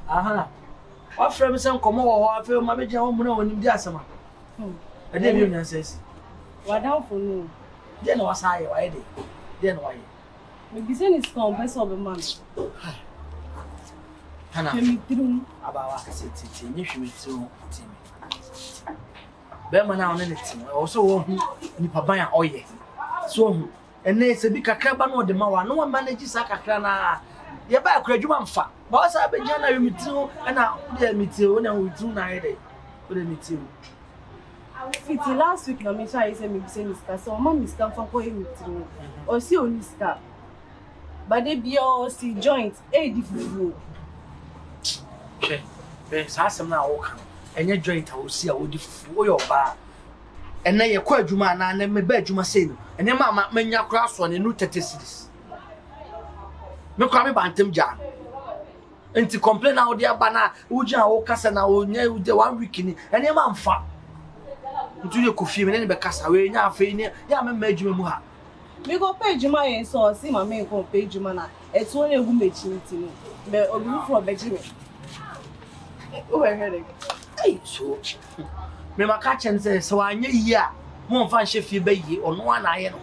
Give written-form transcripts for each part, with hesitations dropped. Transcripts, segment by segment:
Aha. What friend some come over, I feel my baby home when you asama. I didn't even say. What down for no? Then was I why day? Then why? Maybe send is come best of a man. Hana. About what I said to you, you to Bema na on anything. Also ni papa ya oye. So and they say be kakra ba no de ma wa no manage sa kakra na ye ba akra dwuma mfa. Ba sa be jana you mitiro na de mitiro na we do na ide. We de mitiro. Fiti last week na me say me say Mr. So mama Mr. for ko mitiro. O si oni star. But they be all see joint EDDFLOW. Che. Be sa asem na wo kan. Enye joint a wo si a wo di fufu yo ba. Ena ye kwa adwuma na na me ba adwuma sei no. Ene ma manya kra so ne no 30 cedis. Me kwa me bantem ja. Enti complain na wo dia ba na wo gya wo kasa na wo nya wo de 1 week ni. Ene ma mfa. Ntu ye kofie me ne be kasa we nya afa ni ya me ma adwuma mu ha. Me go pay adwuma yen so see ma me go pay adwuma na etu na egu mechi nti no. Be obi from Bejime. Oh my headache. Hey, so me makachen say so anya yi a mo mfa nhye fie ba yi ono ana aye no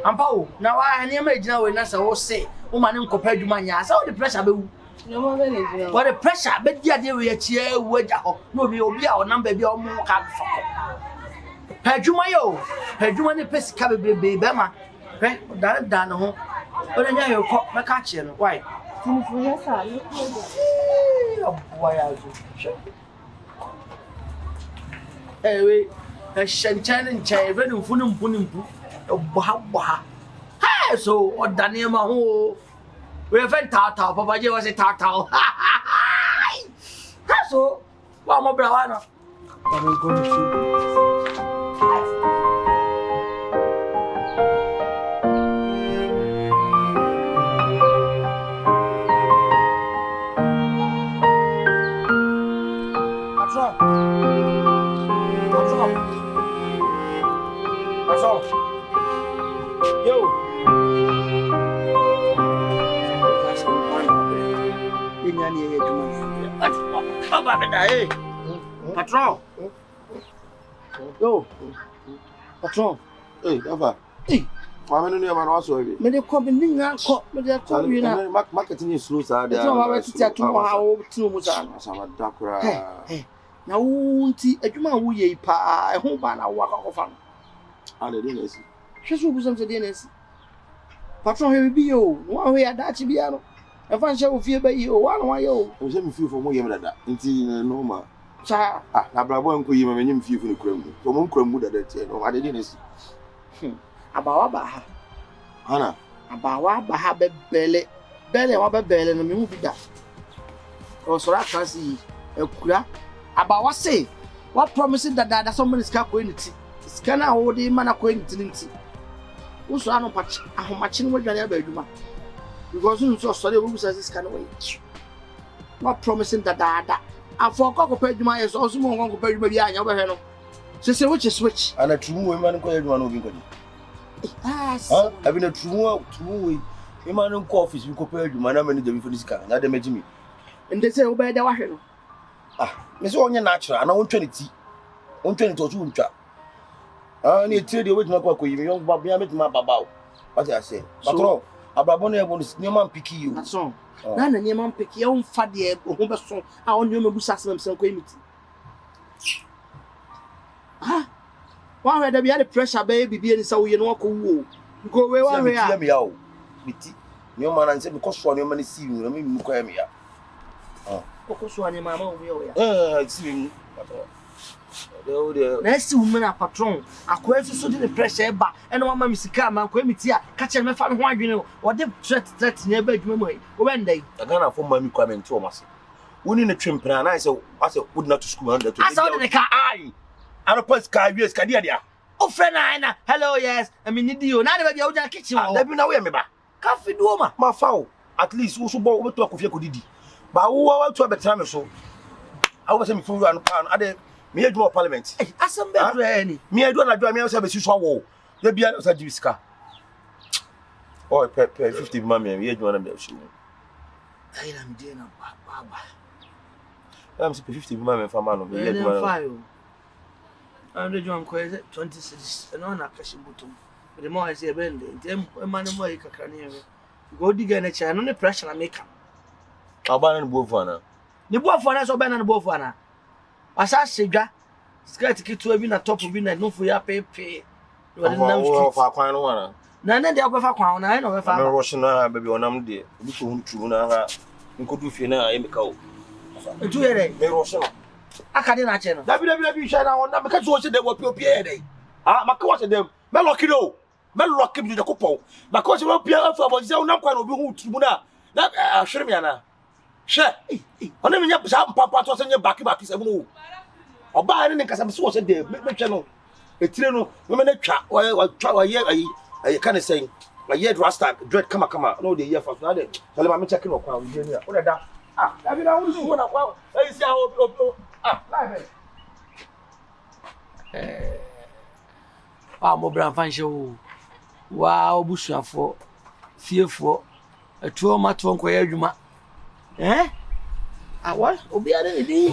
ampa wo na wa anya ma gina we na say wo say wo ma ne nkopa adwuma nya say wo the pressure be wu no mo be ne what the pressure be dia de we achie wu aja ho no obi a o number bi o mo ka fako adwuma yo adwuma ne pesika be ma he dan ho o de nya yo ko makache no why tini fu yesa no ko boy azu ewe shanchane nchai ve nfu boha ha so odane ma ho we fen tata papa je was tata ha so wa mo bra wa no ba ko ni Yo. Inyani ye juma. Baba beda eh. Patron. Yo. Patron. Eh, Ava. Eh. Mama no ma no so wi. Me de ko be ninga ko, me de ko wi na. Marketing is slow sa there. So ma we titi atu mo ha o tinu mu sa. Sama dakura. Na wo nti adwuma wo ye pa, e ho ba na wo akọfa. Ade dey na si. Hweso bu samse dey na si. Patron he bi yo, wo he adachi bia no. E fa nche wo fie ba yi o, wa no wa yo. O se mi fie fo mo yem dada. Nti no ma. Cha, Na brabo enko yi ma menyim fie fo ne kura mu. So mo nkura mu dada tie no. Ade dey na si. Abawa ba ha. Hana. Abawa ba ha be bele wa be bele no me hu bi da. O so ra kan si ekura. Abawa say, what promising that somebody is going to scan out the man going to also I know patch how much in what you are bedroom because you so sorry who says this kind of way. What promising that I forgot to pay my is also more to pay maybe I never heard. So say which is switch And a true woman call everyone over good. Yes, Having a true way. A man in office we compare you man many them for this car. Not the me. and they say obey the washing. Me so onye natural na 120. 120 to 2 ni tire de wetima kwa koyi yon baba ya metima baba o. What I say? Patron, abrabo na ebo ni man piki you. That's all. Na na man piki ya umfa de ho be so a onyo mebusa asem sem kwa emiti. One way there be the pressure baby be any so you know ko wo. Go we one way. Hear me out. Biti. Nyo man an say because for nyo man see you, na me mu kwa me ya. Kokoso ani mama o we o ya. See me. Na si woman a patron akwa so de pressure ba e na mama misika ma akwa emiti a ka chere me fa ho adwene o de threat na ba adwuma mu o wendai. Agana for mami kwa me nti o mase. Woni ne twempra na say would not to school 100 to. Asa de ka ai. Ano pass ka wies ka dia. O friend na hello yes I mean need you na de ba bia o ja kitchen o. Da bi na we me ba. Ka fi do ma. Ma fa o at least wo so bo wo beto akofia kodidi. Ba wo wa to betra me so. Awo say me fu anu pan ade me adwuma parliament. Asem be kra ni. Me adwuma na adwuma me say be so wo. Da bia na say jibiska. Oh pe 50 ma me adwuma na me so. I am doing a baba. I'm 50 women for man. I'm the John Quays 26 and on a cashibutum. The more I say, Ben, the man more you can go dig in a chair on the pressure I make. I'll buy an Bofana. The Bofana so Ben and Bofana. As I say, skirt to have been a top of being a no for your pay. You are no for a quine one. None of the upper crown, I know if I'm rushing her baby on them dear. You could do fear now, I make out. 2 years, they Russian. I can't imagine. WWE shut down because you said they were pure day. Ah, my course of them. Melokino. Melok him to the couple. Because you won't be up for what's not quite of you to Muna. That Shrimiana. Share. On even your papa to send your back is a move. Or buy anything because I'm so said there. Make channel. A trio women a chat or try a year. I can't say. My year Rasta dread come. No, the year for another. Tell him I'm checking up. What are that? Ah, have you know what I see how live. Mo bran fan show. Wow, busha for fearful. A trauma to uncle Eduma. Eh? I was obi ada ni.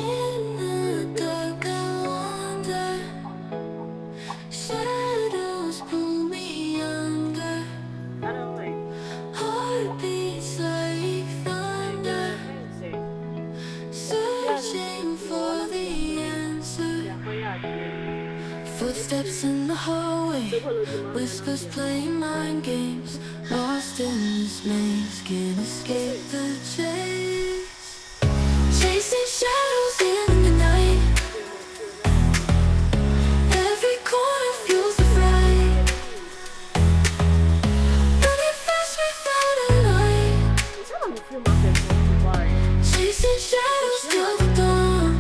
Footsteps in the hallway, whispers playing mind games. Lost in this maze, can't escape the chase. Chasing shadows in the night. Every corner feels the fright. Running fast without a light. Chasing shadows till the dawn.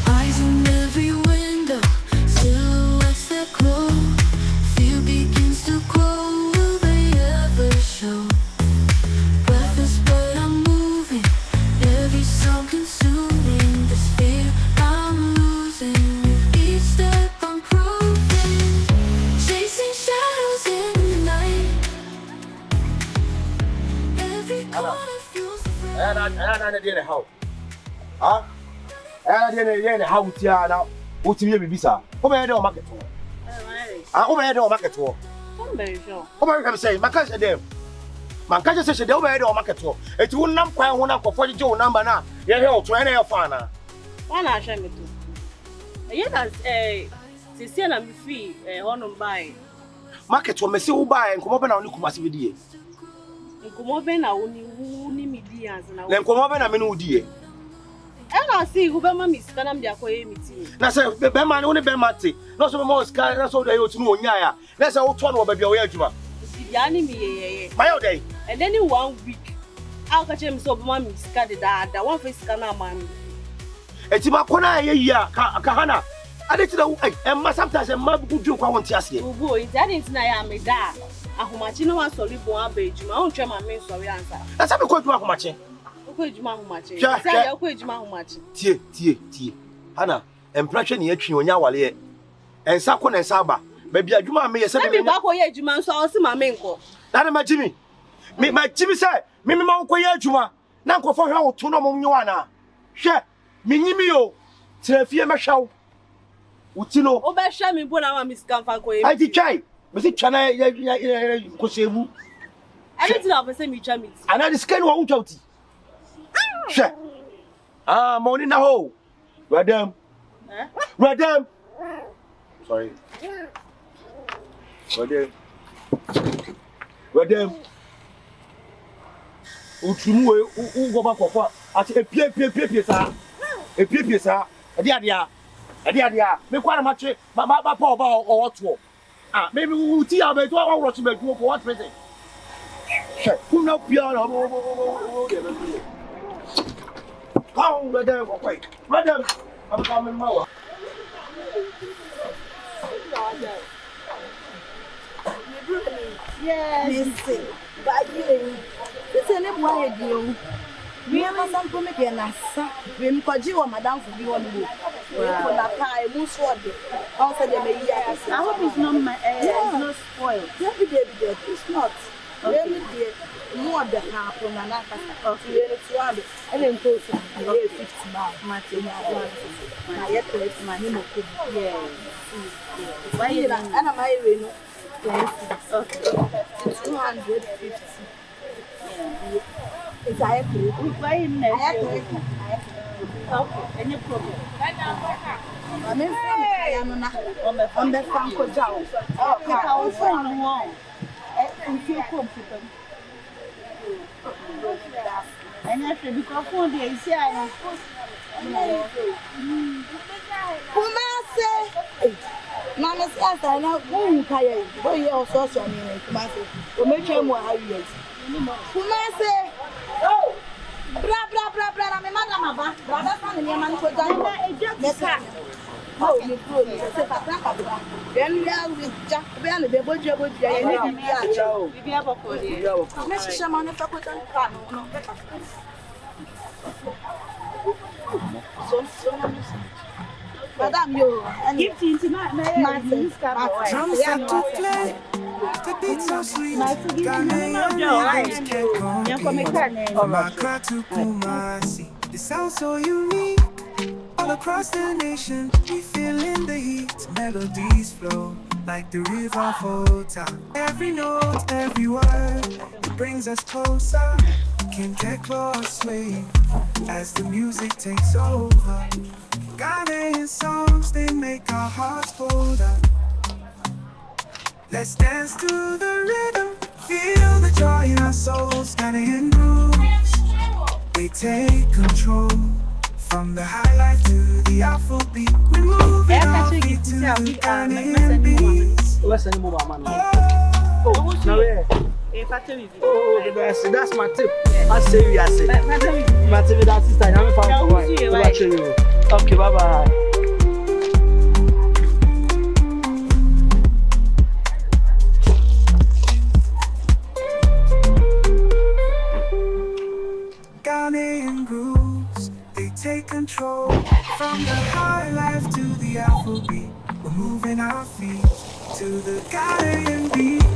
Eyes on every window, silhouettes that glow. Fear begins to grow, will they ever show? Breathless but I'm moving, every sound consuming. This fear I'm losing, with each step I'm proving. Chasing shadows in the night. Every corner feels the fright. I didn't how. Huh? I didn't how to now. What you be bisa? Come here, don't market. Come here, don't market. Come here, say, my cousin them. My cousin says they over here don't market. It won't numb quite one up for your number now. You're here to any of Fana. One I share me too. Yeah, that's Cecilia and fee on buy. Market will miss you buy and come up and only KUMASI video. Come up and I only media and then come up and I mean, dear. And I see who Bama Miss Canam Diaco meeting. That's a Bema only Bemati. Not so more sky, that's all they ought to know. Yaya. That's all 12 of your age. My old day. And then in 1 week, I'll catch him so Mammy scattered that one face canna man. It's about Kona, yeah, Kahana. I didn't know, and sometimes a mother would do want to ask you. Oh, boy, that is Nayame da. A Humachino was solid one page, my own chairman means sorry answer. That's how we call you Humachi. Tie. Hana, impression here, Chinyawale, and Sakon and Saba. Maybe a Juma may say, maybe Bakoya Juma, so I'll see my menko. That my Jimmy. My Jimmy said, Mimi Mankoya Juma, Nanko for her to no Muana. Share, Minimio, Telefia Mashao. Utino, Obasha me Bona Miss Campanco. I decay. Was it China? Kosebu. I didn't have a semi chamit. And I discern one out. Share. Ah, morning na ho. Radam. Radam. Sorry. Radam. Utrimu u go back kwa ati epie sa. Epie sa. Adia. Me kwa na mache ba pa oba o to. Ah, maybe we ti abeto wa rush me for what reason? Share. Who now pia na Come, madam, wait. Madam, I'm coming more. Yes, but you, it's a little while you. We have some comedian, we could you or Madame for you on the book. I most what also the may. I hope it's not my it's not spoiled. It's not. Really dear, more the half on an acre. Really 200. And then close to 50 miles. My yet to let my name. Yes. Why you not? And I'm married. Okay. 250. It's a happy. Why in there? Okay, any problem? I'm in on the Franco Jow. Okay, I was on one. And you come to them. And after the phone, they say, I Kumasi. Mama says, I know who pay. Boy, you also on me, Kumasi. To make him more high. Kumasi. Oh. Bra bra bra bra me madam aba bra da fa ne man ko jan meka oh me pro ni se fa bra bra then we are with ja be an be boju ye ni bi a cha bi aboko de me shisha ma ne fa ko jan ka no so madam yo give it to my drums start to play. The beats so sweet. Ghanaians can't compete. From Accra to Kumasi, it sounds so unique. All across the nation, we feeling the heat. Melodies flow like the river Volta. Every note, every word, it brings us closer. Can't get close, sway as the music takes over. Ghanaian songs, they make our hearts colder. Let's dance to the rhythm, feel the joy in our souls. Ghanaian grooves, they take control. From the high life to the Afrobeat, we're moving our feet to the Ghanaian beats. Oh, the best. That's my tip. I say we are saying. My tip is that sister. I'm found. Okay, bye bye. Ghanaian grooves, they take control. From the high life to the Afrobeat, we're moving our feet to the Ghanaian beat.